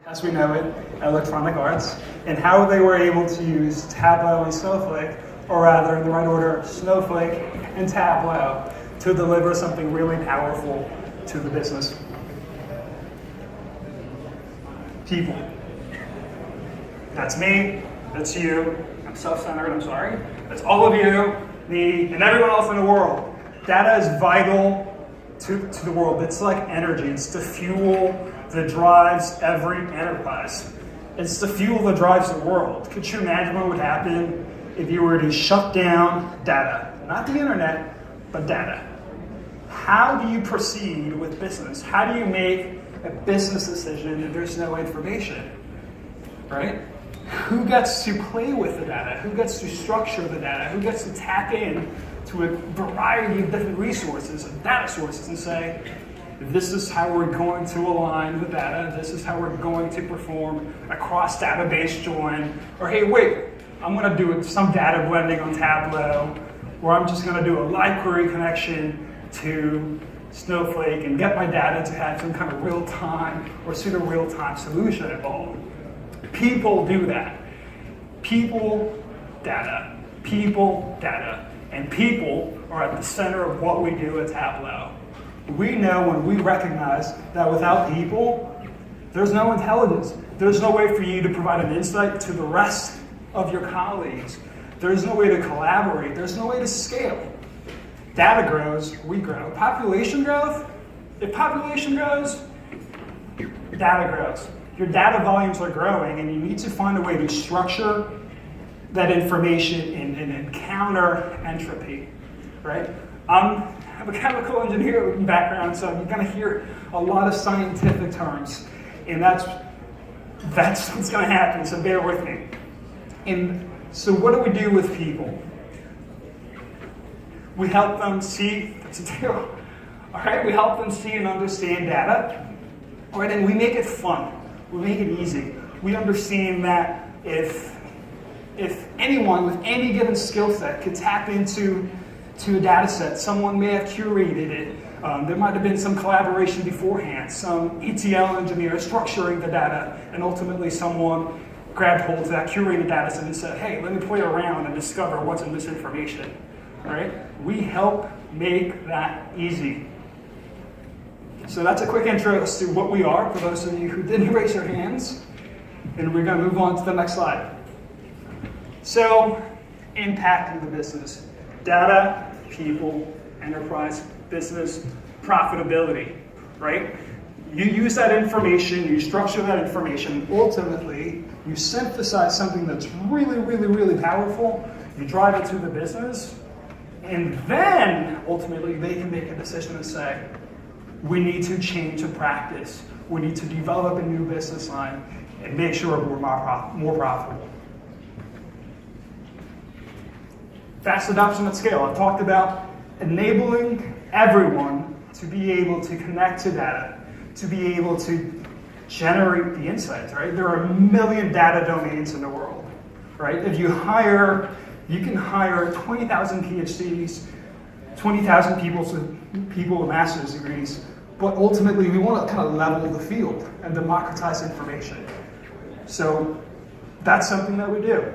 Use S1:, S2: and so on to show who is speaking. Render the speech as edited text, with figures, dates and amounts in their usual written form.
S1: as we know it, electronic arts, and how they were able to use Tableau and Snowflake, or rather in the right order, Snowflake and Tableau, to deliver something really powerful to the business. People. That's me, that's you, I'm self-centered, I'm sorry. That's all of you, me, and everyone else in the world. Data is vital to the world. It's like energy. It's the fuel that drives every enterprise. It's the fuel that drives the world. Could you imagine what would happen if you were to shut down data? Not the internet, but data. How do you proceed with business? How do you make a business decision if there's no information, right? Who gets to play with the data? Who gets to structure the data? Who gets to tap in to a variety of different resources and data sources and say, this is how we're going to align the data, this is how we're going to perform a cross-database join, or hey, wait, I'm going to do some data blending on Tableau, or I'm just going to do a live query connection to Snowflake and get my data to have some kind of real-time or pseudo-real-time solution involved. People do that. People, data, and people are at the center of what we do at Tableau. We know when we recognize that without people, there's no intelligence. There's no way for you to provide an insight to the rest of your colleagues. There's no way to collaborate. There's no way to scale. Data grows, we grow. Population growth, if population grows, data grows. Your data volumes are growing and you need to find a way to structure that information and counter entropy, right? I have a chemical engineer background, so you're gonna hear a lot of scientific terms, and that's what's gonna happen, so bear with me. And so what do we do with people? We help them see, that's a deal, all right? We help them see and understand data, all right, and we make it fun. We make it easy. We understand that if anyone with any given skill set could tap into a data set, someone may have curated it. There might have been some collaboration beforehand, some ETL engineer structuring the data, and ultimately someone grabbed hold of that curated data set and said, hey, let me play around and discover what's in this information. All right? We help make that easy. So that's a quick intro as to what we are, for those of you who didn't raise your hands. And we're going to move on to the next slide. So, impacting the business. Data, people, enterprise, business, profitability, right? You use that information, you structure that information, ultimately, you synthesize something that's really, really, really powerful, you drive it to the business, and then, ultimately, they can make a decision and say, we need to change a practice. We need to develop a new business line and make sure we're more profitable. Fast adoption at scale. I've talked about enabling everyone to be able to connect to data, to be able to generate the insights, right? There are a million data domains in the world, right? If you can hire 20,000 PhDs, 20,000 people with master's degrees, but ultimately we want to kind of level the field and democratize information. So that's something that we do.